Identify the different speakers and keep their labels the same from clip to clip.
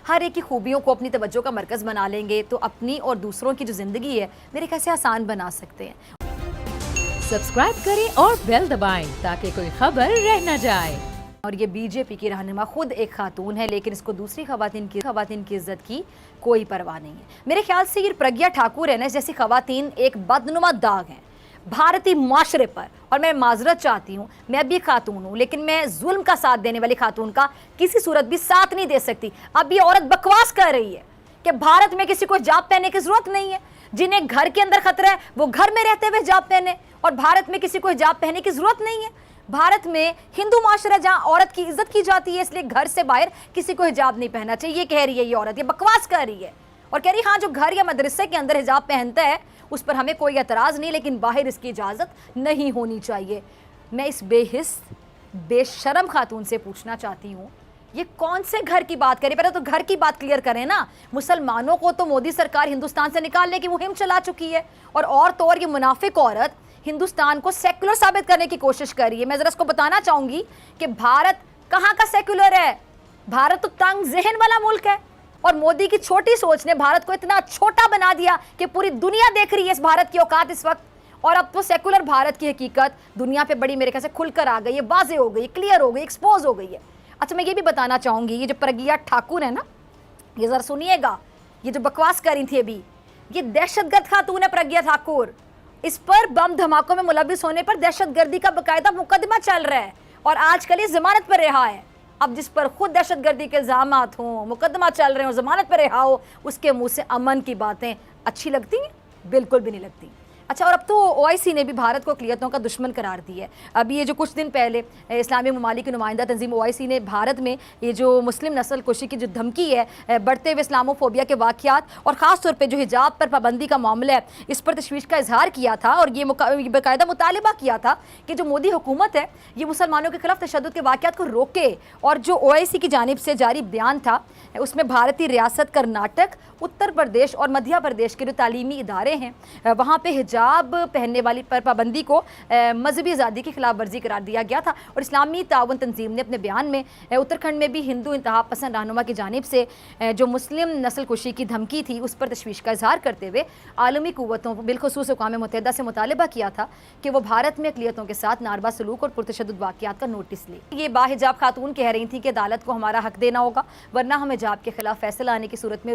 Speaker 1: हर एक की खूबियों को अपनी तवज्जो का मरकज़ बना लेंगे तो अपनी और दूसरों की जो ज़िंदगी है मेरे ख्याल से आसान बना सकते हैं।
Speaker 2: सब्सक्राइब करें और बेल दबाएं ताकि कोई खबर रह न जाए।
Speaker 1: और ये बीजेपी की रहनुमा खुद एक खातून है, लेकिन इसको दूसरी खवातीन की इज्जत की कोई परवाह नहीं है। मेरे ख्याल से ये प्रज्ञा ठाकुर है ना, जैसी खवातीन एक बदनुमा दाग है भारतीय माशरे पर। और मैं माजरत चाहती हूँ, मैं भी खातून हूँ, लेकिन मैं जुल्म का साथ देने वाली खातून का किसी सूरत भी साथ नहीं दे सकती। अब ये औरत बकवास कर रही है कि भारत में किसी को हिजाब पहनने की जरूरत नहीं है। जिन्हें घर के अंदर खतरा है वो घर में रहते हुए हिजाब पहने, और भारत में किसी को हिजाब पहनने की जरूरत नहीं है। भारत में हिंदू माशरा जहां औरत की इज्जत की जाती है, इसलिए घर से बाहर किसी को हिजाब नहीं पहनना चाहिए। ये कह रही है ये औरत, ये बकवास कर रही है। और कह रही हाँ, जो घर या मदरसे के अंदर हिजाब पहनता है उस पर हमें कोई एतराज़ नहीं, लेकिन बाहर इसकी इजाज़त नहीं होनी चाहिए। मैं इस बेहिस बेशरम खातून से पूछना चाहती हूँ, ये कौन से घर की बात करें? पहले तो घर की बात क्लियर करें ना। मुसलमानों को तो मोदी सरकार हिंदुस्तान से निकालने की मुहिम चला चुकी है, और तो और ये मुनाफिक औरत हिंदुस्तान को सेक्युलर साबित करने की कोशिश कर रही है। मैं जरा इसको बताना चाहूंगी कि भारत कहाँ का सेक्युलर है। भारत तो तंग ज़हन वाला मुल्क है, और मोदी की छोटी सोच ने भारत को इतना छोटा बना दिया कि पूरी दुनिया देख रही है इस भारत की औकात इस वक्त। और अब तो सेक्युलर भारत की हकीकत दुनिया पे बड़ी मेरे ख्याल से खुलकर आ गई है, वाज़ेह हो गई, क्लियर हो गई, एक्सपोज हो गई है। अच्छा, मैं ये भी बताना चाहूंगी, ये जो प्रज्ञा ठाकुर है ना, ये जरा सुनिएगा, ये जो बकवास कर रही थी अभी, ये दहशतगर्द खातून है प्रज्ञा ठाकुर। इस पर बम धमाकों में मुलविस होने पर दहशतगर्दी का बाकायदा मुकदमा चल रहा है, और आजकल ये जमानत पर रिहा है। अब जिस पर खुद दहशतगर्दी के इल्जामात हों, मुकदमा चल रहे हो, जमानत पर रिहा हो, उसके मुंह से अमन की बातें अच्छी लगती हैं? बिल्कुल भी नहीं लगती। अच्छा, और अब तो ओआईसी ने भी भारत को अक़लियतों का दुश्मन करार दिया है। अभी ये जो कुछ दिन पहले इस्लामी ममालिक की नुमाइंदा तंजीम ओआईसी ने भारत में ये जो मुस्लिम नस्ल कुशी की जो धमकी है, बढ़ते हुए इस्लामोफोबिया के वाक़यात और ख़ास तौर पे जो हिजाब पर पाबंदी का मामला है, इस पर तशवीश का इजहार किया था, और ये बाकायदा मुतालिबा किया था कि जो मोदी हुकूमत है ये मुसलमानों के खिलाफ तशद्दुद के वाक़यात को रोके। और जो ओआईसी की जानिब से जारी बयान था उसमें भारतीय रियासत कर्नाटक, उत्तर प्रदेश और मध्य प्रदेश के जो तालीमी इदारे हैं वहाँ पर हिजाब पहनने वाली पर पाबंदी को मजहबी आज़ादी की खिलाफ वर्जी करार दिया गया था। और इस्लामी ताउन तंजीम ने अपने बयान में उत्तराखंड में भी हिंदू इंतहा पसंद रहनुमा की जानिब से जो मुस्लिम नस्ल कुशी की धमकी थी उस पर तशवीश का इजहार करते हुए आलमी कुव्वतों बिलखुसूस अक़वाम मुत्तहिदा से मुतालिबा किया था कि वो भारत में अक़लियतों के साथ नारवा सलूक और पुरतशद्दुद वाक़यात का नोटिस ले। ये बाहिजाब खातून कह रही थी कि अदालत को हमारा हक देना होगा, वरना हम हिजाब के खिलाफ फैसला आने की सूरत में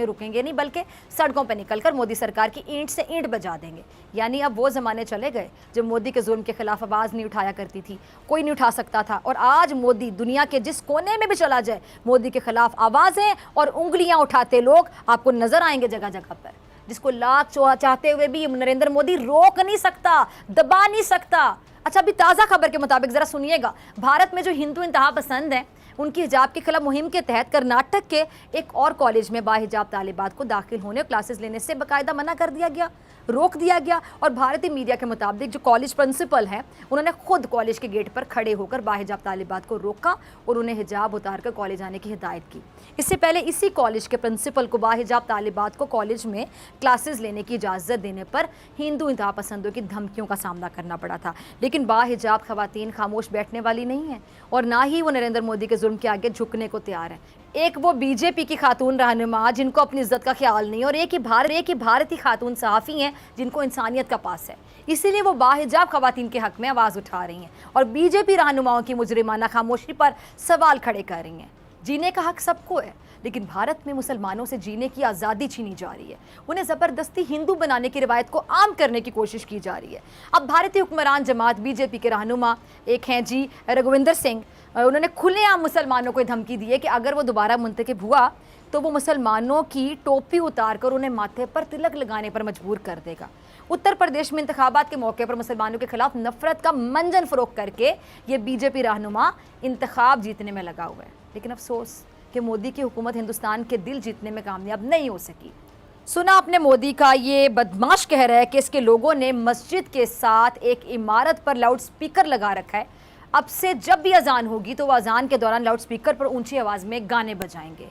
Speaker 1: रुकेंगे नहीं, बल्कि सड़कों पर निकलकर मोदी सरकार की ईंट से ईंट बजा देंगे। यानी अब वो ज़माने चले गए जब मोदी के जुल्म के खिलाफ आवाज़ नहीं उठाया करती थी, कोई नहीं उठा सकता था। और आज मोदी दुनिया के जिस कोने में भी चला जाए, मोदी के खिलाफ आवाज़ें और उंगलियां उठाते लोग आपको नजर आएंगे जगह जगह पर, जिसको लाख चाहते हुए भी नरेंद्र मोदी रोक नहीं सकता, दबा नहीं सकता। अच्छा, अभी ताज़ा खबर के मुताबिक ज़रा सुनिएगा, भारत में जो हिंदू इंतहा पसंद हैं उनकी हिजाब के खिलाफ मुहिम के तहत कर्नाटक के एक और कॉलेज में बाहिजाब तालिबात को दाखिल होने और क्लासेस लेने से बाकायदा मना कर दिया गया, रोक दिया गया। और भारतीय मीडिया के मुताबिक जो कॉलेज प्रिंसिपल हैं उन्होंने खुद कॉलेज के गेट पर खड़े होकर बाहिजाब तालिबात को रोका और उन्हें हिजाब उतार कर कॉलेज आने की हिदायत की। इससे पहले इसी कॉलेज के प्रिंसिपल को बाहिजाब तालिबात को कॉलेज में क्लासेस लेने की इजाज़त देने पर हिंदू इंतहा पसंदों की धमकियों का सामना करना पड़ा था। लेकिन बाहिजाब खवातीन खामोश बैठने वाली नहीं है, और ना ही वो नरेंद्र मोदी के जुल्म के आगे झुकने को तैयार है। एक वो बीजेपी की खातून रहनुमा जिनको अपनी इज्जत का ख्याल नहीं, और एक ही भारतीय खातून सहाफ़ी हैं जिनको इंसानियत का पास है, इसीलिए वो बाहिजाब खवातीन के हक़ में आवाज़ उठा रही हैं और बीजेपी रहनुमाओं की मुजरिमाना खामोशी पर सवाल खड़े कर रही हैं। जीने का हक़ सबको है, लेकिन भारत में मुसलमानों से जीने की आज़ादी छीनी जा रही है, उन्हें ज़बरदस्ती हिंदू बनाने की रिवायत को आम करने की कोशिश की जा रही है। अब भारतीय हुक्मरान जमात बीजेपी के रहनुमा एक हैं जी रघुविंदर सिंह, उन्होंने खुलेआम मुसलमानों को धमकी दी है कि अगर वो दोबारा मुंतखब हुआ तो वो मुसलमानों की टोपी उतार कर उन्हें माथे पर तिलक लगाने पर मजबूर कर देगा। उत्तर प्रदेश में इंतखाबात के मौके पर मुसलमानों के खिलाफ नफरत का मंजन फरोख करके ये बीजेपी रहनुमा इंतखाब जीतने में लगा हुआ है। लेकिन अफसोस कि मोदी की हुकूमत हिंदुस्तान के दिल जीतने में कामयाब नहीं हो सकी। सुना आपने मोदी का ये बदमाश कह रहा है कि इसके लोगों ने मस्जिद के साथ एक इमारत पर लाउड स्पीकर लगा रखा है, अब से जब भी अजान होगी तो वह अजान के दौरान लाउड स्पीकर पर ऊंची आवाज़ में गाने बजाएंगे।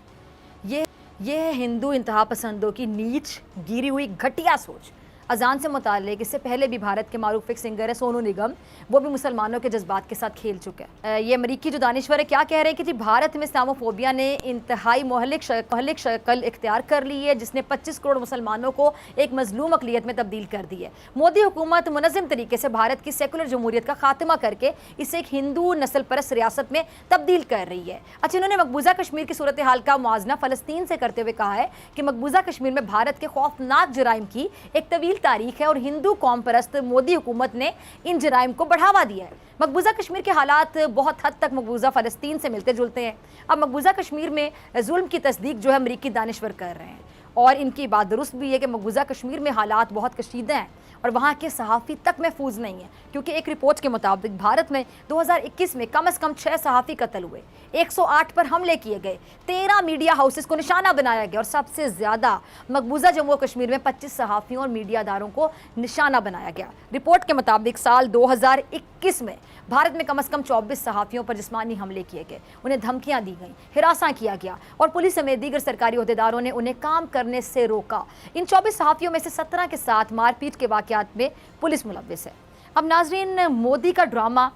Speaker 1: ये है हिंदू इंतहा पसंदों की नीच गिरी हुई घटिया सोच। अजान से मुताल्लिक इससे पहले भी भारत के मारूफ एक सिंगर है सोनू निगम, वो भी मुसलमानों के जज्बात के साथ खेल चुके हैं। ये अमरीकी जो दानिश्वर है क्या कह रहे हैं कि जी भारत में इस्लामोफोबिया ने इंतहाई मोहलिक शक्ल इख्तियार कर ली है, जिसने 25 करोड़ मुसलमानों को एक मजलूम अकलियत में तब्दील कर दी है। मोदी हुकूमत मुनज़्ज़म तरीके से भारत की सेकुलर जमहूरियत का खात्मा करके इसे एक हिंदू नस्ल परस्त रियासत में तब्दील कर रही है। अच्छा, इन्होंने मकबूजा कश्मीर की सूरत हाल का मुआवजा फ़लस्तीन से करते हुए कहा है कि मकबूजा कश्मीर में भारत के खौफनाक जराइम की एक तवील तारीख है और हिंदू कौम परस्त मोदी हुकूमत ने इन जराइम को बढ़ावा दिया है। मकबूजा कश्मीर के हालात बहुत हद तक मकबूजा फ़लस्तीन से मिलते जुलते हैं। अब मकबूजा कश्मीर में जुल्म की तस्दीक जो है अमरीकी दानिश्वर कर रहे हैं और इनकी बात दुरुस्त भी है कि मकबूजा कश्मीर में हालात बहुत कशीदा हैं और वहाँ के सहाफ़ी तक महफूज नहीं है, क्योंकि एक रिपोर्ट के मुताबिक भारत में 2021 में कम से कम 6 सहाफ़ी कत्ल हुए, 108 पर हमले किए गए, 13 मीडिया हाउसेस को निशाना बनाया गया और सबसे ज़्यादा मकबूजा जम्मू कश्मीर में 25 सहाफ़ियों और मीडियादारों को निशाना बनाया गया। रिपोर्ट के मुताबिक साल 2021 में भारत में कम से कम 24 सहाफ़ियों पर जिस्मानी हमले किए गए, उन्हें धमकियाँ दी गई, हिरासा किया गया और पुलिस समेत दीगर सरकारी अहदेदारों ने उन्हें काम करने से रोका। इन 24 सहाफ़ियों में से 17 के साथ मारपीट के वाक़यात में पुलिस मुलव्विस है। अब नाज़रीन, मोदी का ड्रामा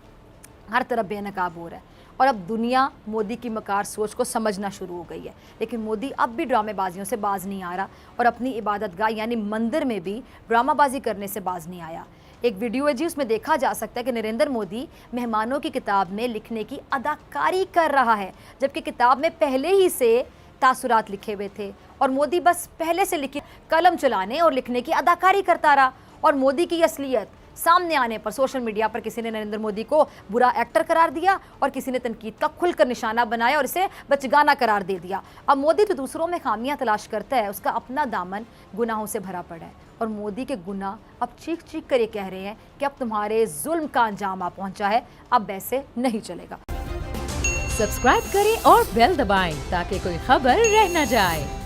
Speaker 1: हर तरफ बेनकाब हो रहा है और अब दुनिया मोदी की मकार सोच को समझना शुरू हो गई है, लेकिन मोदी अब भी ड्रामेबाजियों से बाज नहीं आ रहा और अपनी इबादतगाह यानी मंदिर में भी ड्रामाबाजी करने से बाज नहीं आया। एक वीडियो है जी, उसमें देखा जा सकता है कि नरेंद्र मोदी मेहमानों की किताब में लिखने की अदाकारी कर रहा है, जबकि किताब में पहले ही से तासुरात लिखे हुए थे और मोदी बस पहले से लिखी कलम चलाने और लिखने की अदाकारी करता रहा। और मोदी की असलियत सामने आने पर सोशल मीडिया पर किसी ने नरेंद्र मोदी को बुरा एक्टर करार दिया और किसी ने तनकीद का खुलकर निशाना बनाया और इसे बचगाना करार दे दिया। अब मोदी तो दूसरों में खामियां तलाश करता है, उसका अपना दामन गुनाहों से भरा पड़ा है और मोदी के गुनाह अब चीख चीख कर ये कह रहे हैं कि अब तुम्हारे जुल्म का अंजाम आ पहुंचा है, अब वैसे नहीं चलेगा।
Speaker 2: सब्सक्राइब करें और बेल दबाएं ताकि कोई खबर रह न जाए।